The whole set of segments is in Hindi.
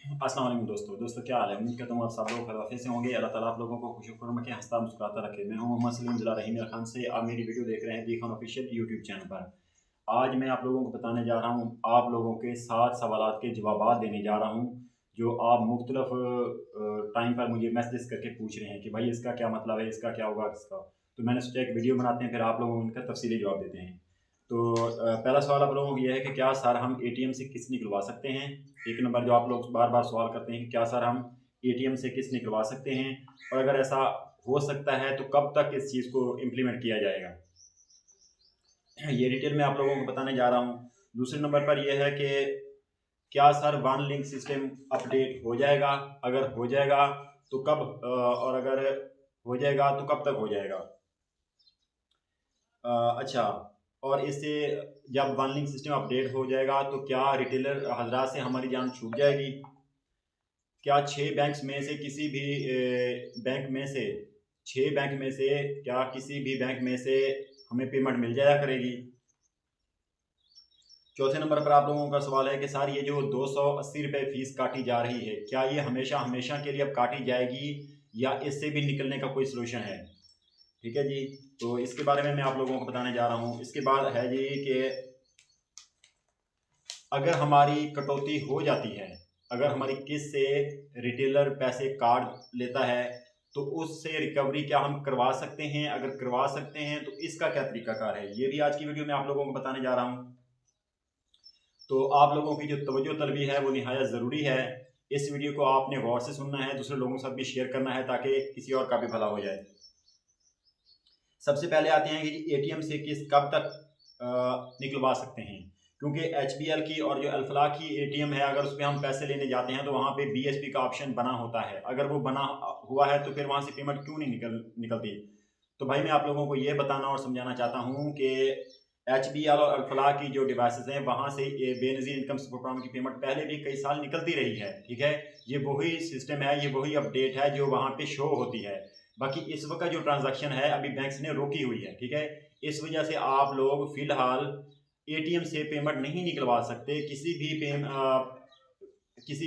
अस्सलाम वालेकुम दोस्तों क्या हाल है। उम्मीद करता हूँ आप सब लोग खैरियत से होंगे। अल्लाह ताला आप लोगों को खुश रखे, हंसता मुस्कुराता रखे। मैं हूँ मोहम्मद सलीम ज़िला रहीम खान से। आप मेरी वीडियो देख रहे हैं दी खान ऑफिशियल यूट्यूब चैनल पर। आज मैं आप लोगों को बताने जा रहा हूँ, आप लोगों के 7 सवालात के जवाब देने जा रहा हूँ, जो आप मुख्तलिफ टाइम पर मुझे मैसेज करके पूछ रहे हैं कि भाई इसका क्या मतलब है, इसका क्या होगा, इसका। तो मैंने सोचा एक वीडियो बनाते हैं, फिर आप लोगों को इनका तफसीली जवाब देते हैं। तो पहला सवाल आप लोगों को यह है कि क्या सर हम एटीएम से किस्त निकलवा सकते हैं। एक नंबर जो आप लोग बार बार सवाल करते हैं कि क्या सर हम एटीएम से किस्त निकलवा सकते हैं, और अगर ऐसा हो सकता है तो कब तक इस चीज़ को इम्प्लीमेंट किया जाएगा, ये डिटेल में आप लोगों को बताने जा रहा हूँ। दूसरे नंबर पर यह है कि क्या sir one link system update हो जाएगा, अगर हो जाएगा तो कब, और अगर हो जाएगा तो कब तक हो जाएगा। अच्छा, और इससे जब वन लिंक सिस्टम अपडेट हो जाएगा तो क्या रिटेलर हजरात से हमारी जान छूट जाएगी। क्या 6 बैंक्स में से किसी भी बैंक में से 6 बैंक में से क्या किसी भी बैंक में से हमें पेमेंट मिल जाया करेगी। चौथे नंबर पर आप लोगों का सवाल है कि सर ये जो 280 रुपये फीस काटी जा रही है, क्या ये हमेशा हमेशा के लिए अब काटी जाएगी या इससे भी निकलने का कोई सोल्यूशन है। ठीक है जी, तो इसके बारे में मैं आप लोगों को बताने जा रहा हूँ। इसके बाद है जी कि अगर हमारी कटौती हो जाती है, अगर हमारी किस्त से रिटेलर पैसे काट लेता है तो उससे रिकवरी क्या हम करवा सकते हैं, अगर करवा सकते हैं तो इसका क्या तरीकाकार है, ये भी आज की वीडियो में आप लोगों को बताने जा रहा हूँ। तो आप लोगों की जो तवज्जो तलबी है वो निहायत ज़रूरी है। इस वीडियो को आपने गौर से सुनना है, दूसरे लोगों के साथ भी शेयर करना है ताकि किसी और का भी भला हो जाए। सबसे पहले आते हैं कि एटीएम से किस्त कब तक निकलवा सकते हैं, क्योंकि एचबीएल की और जो अल्फला की एटीएम है, अगर उस पर हम पैसे लेने जाते हैं तो वहाँ पे बीएसपी का ऑप्शन बना होता है। अगर वो बना हुआ है तो फिर वहाँ से पेमेंट क्यों नहीं निकलती। तो भाई मैं आप लोगों को ये बताना और समझाना चाहता हूँ कि एचबीएल और अल्फला की जो डिवाइसेज हैं वहाँ से ये बेनज़ीर इनकम सपोर्ट प्रोग्राम की पेमेंट पहले भी कई साल निकलती रही है। ठीक है, ये वही सिस्टम है, ये वही अपडेट है जो वहाँ पे शो होती है। बाकी इस वक्त जो ट्रांजैक्शन है अभी बैंक्स ने रोकी हुई है। ठीक है, इस वजह से आप लोग फिलहाल एटीएम से पेमेंट नहीं निकलवा सकते। किसी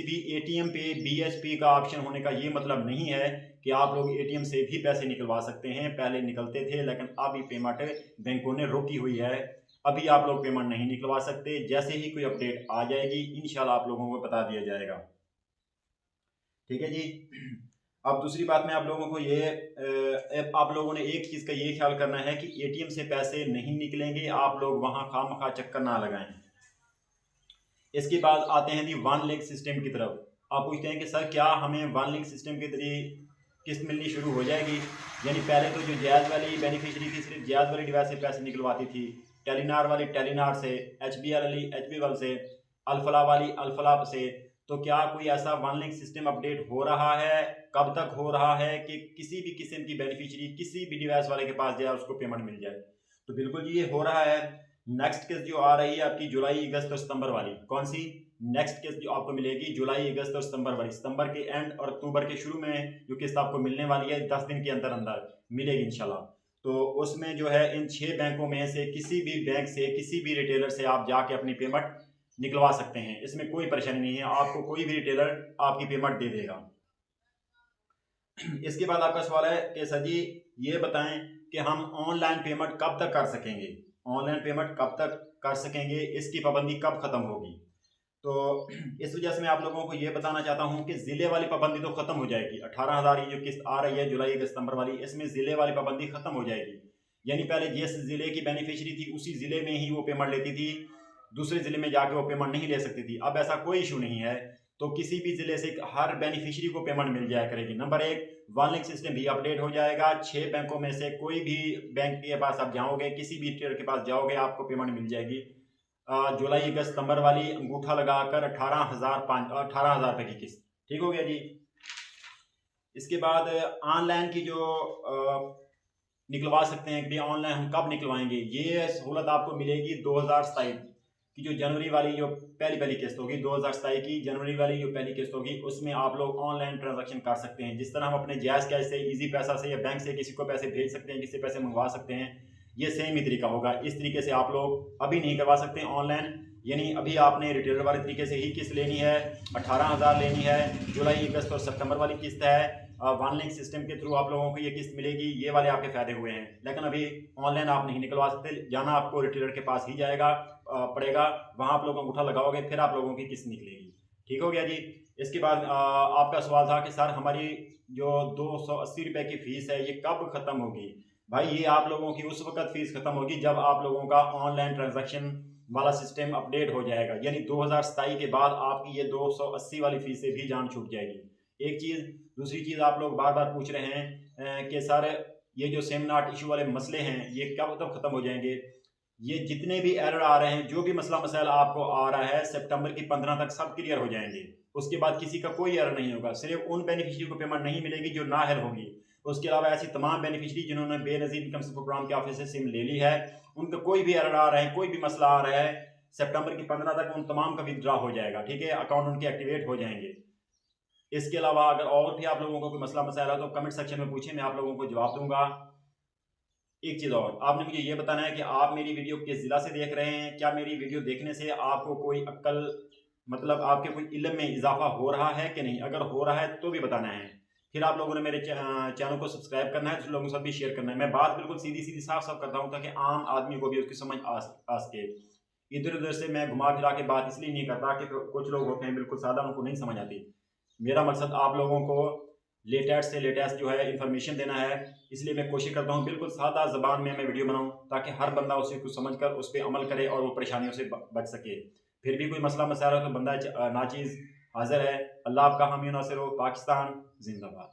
भी एटीएम पे बीएसपी का ऑप्शन होने का ये मतलब नहीं है कि आप लोग एटीएम से भी पैसे निकलवा सकते हैं। पहले निकलते थे लेकिन अभी पेमेंट बैंकों ने रोकी हुई है। अभी आप लोग पेमेंट नहीं निकलवा सकते। जैसे ही कोई अपडेट आ जाएगी इंशाल्लाह आप लोगों को बता दिया जाएगा। ठीक है जी। अब दूसरी बात मैं आप लोगों को ये आप लोगों ने एक चीज़ का ये ख्याल करना है कि एटीएम से पैसे नहीं निकलेंगे, आप लोग वहाँ खामखा चक्कर ना लगाएं। इसके बाद आते हैं जी वन लिंक सिस्टम की तरफ। आप पूछते हैं कि सर क्या हमें वन लिंक सिस्टम के जरिए किस्त मिलनी शुरू हो जाएगी। यानी पहले तो जो जायज़ वाली बेनिफिशरी थी सिर्फ जायज़ वाली डिवाइस से पैसे निकलवाती थी, टेलीनार वाली टेलीनार से, एचबीएल वाली एचबीएल से, अल्फला वाली अल्फला से। तो क्या कोई ऐसा वन लिंक सिस्टम अपडेट हो रहा है, कब तक हो रहा है कि किसी भी किस्म की बेनिफिशरी किसी भी डिवाइस वाले के पास जाए उसको पेमेंट मिल जाए। तो बिल्कुल ये हो रहा है। नेक्स्ट किस्त जो आ रही है आपकी जुलाई अगस्त और सितंबर वाली, कौन सी नेक्स्ट किस्त जो आपको मिलेगी जुलाई अगस्त और सितंबर वाली, सितंबर के एंड और अक्टूबर के शुरू में जो किस्त आपको मिलने वाली है 10 दिन के अंदर अंदर मिलेगी इंशाल्लाह। तो उसमें जो है इन 6 बैंकों में से किसी भी बैंक से किसी भी रिटेलर से आप जाके अपनी पेमेंट निकलवा सकते हैं। इसमें कोई परेशानी नहीं है, आपको कोई भी रिटेलर आपकी पेमेंट दे देगा। इसके बाद आपका सवाल है कि सर जी ये बताएं कि हम ऑनलाइन पेमेंट कब तक कर सकेंगे, ऑनलाइन पेमेंट कब तक कर सकेंगे, इसकी पाबंदी कब खत्म होगी। तो इस वजह से मैं आप लोगों को ये बताना चाहता हूँ कि ज़िले वाली पाबंदी तो खत्म हो जाएगी। 18,000 ये जो किस्त आ रही है जुलाई अगस्त सितंबर वाली, इसमें ज़िले वाली पाबंदी खत्म हो जाएगी। यानी पहले जिस ज़िले की बेनिफिशरी थी उसी ज़िले में ही वो पेमेंट लेती थी, दूसरे ज़िले में जाके वो पेमेंट नहीं ले सकती थी। अब ऐसा कोई इशू नहीं है, तो किसी भी ज़िले से हर बेनिफिशरी को पेमेंट मिल जाया करेगी। नंबर एक, वन लिंक सिस्टम भी अपडेट हो जाएगा। 6 बैंकों में से कोई भी बैंक के पास आप जाओगे, किसी भी ट्रेडर के पास जाओगे, आपको पेमेंट मिल जाएगी। जुलाई अगस्त सितंबर वाली अंगूठा लगाकर 18,000 रुपये की किस्त। ठीक हो गया जी। इसके बाद ऑनलाइन की जो निकलवा सकते हैं कि भाई ऑनलाइन हम कब निकलवाएंगे, ये सहूलत आपको मिलेगी 2027 की जो जनवरी वाली जो पहली पहली किस्त होगी, 2027 की जनवरी वाली जो पहली किस्त होगी उसमें आप लोग ऑनलाइन ट्रांजैक्शन कर सकते हैं। जिस तरह हम अपने जायज़ कैश से, इजी पैसा से या बैंक से किसी को पैसे भेज सकते हैं, किसी से पैसे मंगवा सकते हैं, ये सेम ही तरीका होगा। इस तरीके से आप लोग अभी नहीं करवा सकते ऑनलाइन, यानी अभी आपने रिटेलर वाले तरीके से ही किस्त लेनी है, 18,000 लेनी है, जुलाई, अगस्त और सितंबर वाली किस्त है, वन लिंक सिस्टम के थ्रू आप लोगों को ये किस्त मिलेगी, ये वाले आपके फ़ायदे हुए हैं। लेकिन अभी ऑनलाइन आप नहीं निकलवा सकते, जाना आपको रिटेलर के पास ही जाएगा पड़ेगा, वहाँ आप लोग अंगूठा लगाओगे फिर आप लोगों की किस्त निकलेगी। ठीक हो गया जी। इसके बाद आपका सवाल था कि सर हमारी जो 280 रुपये की फ़ीस है ये कब ख़त्म होगी। भाई ये आप लोगों की उस वक्त फ़ीस ख़त्म होगी जब आप लोगों का ऑनलाइन ट्रांजैक्शन वाला सिस्टम अपडेट हो जाएगा, यानी 2027 के बाद आपकी ये 280 वाली फ़ीस से भी जान छूट जाएगी। एक चीज़। दूसरी चीज़ आप लोग बार बार पूछ रहे हैं कि सर ये जो सेम नॉट इशू वाले मसले हैं ये कब तक ख़त्म हो जाएंगे। ये जितने भी एरर आ रहे हैं, जो भी मसला मसाइल आपको आ रहा है, सितंबर की 15 तक सब क्लियर हो जाएंगे। उसके बाद किसी का कोई एरर नहीं होगा, सिर्फ उन बेनिफिशियरी को पेमेंट नहीं मिलेगी जो नाअहल होगी। उसके अलावा ऐसी तमाम बेनिफिशियरी जिन्होंने बेनज़ीर इनकम सपोर्ट प्रोग्राम के ऑफिस से सिम ले ली है, उनका कोई भी एरर आ रहा है, कोई भी मसला आ रहा है, सितंबर की 15 तक उन तमाम का विथड्रा हो जाएगा। ठीक है, अकाउंट उनके एक्टिवेट हो जाएंगे। इसके अलावा अगर और भी आप लोगों को कोई मसला मसाइल है तो कमेंट सेक्शन में पूछिए, मैं आप लोगों को जवाब दूंगा। एक चीज़ और, आपने मुझे ये बताना है कि आप मेरी वीडियो किस ज़िला से देख रहे हैं। क्या मेरी वीडियो देखने से आपको कोई अक्ल, मतलब आपके कोई इल्म में इजाफा हो रहा है कि नहीं। अगर हो रहा है तो भी बताना है। फिर आप लोगों ने मेरे चैनल को सब्सक्राइब करना है, दूसरे लोगों के साथ भी शेयर करना है। मैं बात बिल्कुल सीधी सीधी साफ साफ करता हूँ ताकि आम आदमी को भी उसकी समझ आ सके। इधर उधर से मैं घुमा फिरा के बात इसलिए नहीं करता कि कुछ लोग होते हैं बिल्कुल सादा, उनको नहीं समझ आती। मेरा मकसद आप लोगों को लेटेस्ट से लेटेस्ट जो है इन्फॉर्मेशन देना है, इसलिए मैं कोशिश करता हूँ बिल्कुल सादा ज़बान में मैं वीडियो बनाऊँ ताकि हर बंदा उसे कुछ समझ कर उस पर अमल करे और वो परेशानियों से बच सके। फिर भी कोई मसला मसाइल हो तो बंदा नाचीज़ हाजिर है। अल्लाह आपका हामी नासिर हो। पाकिस्तान जिंदाबाद।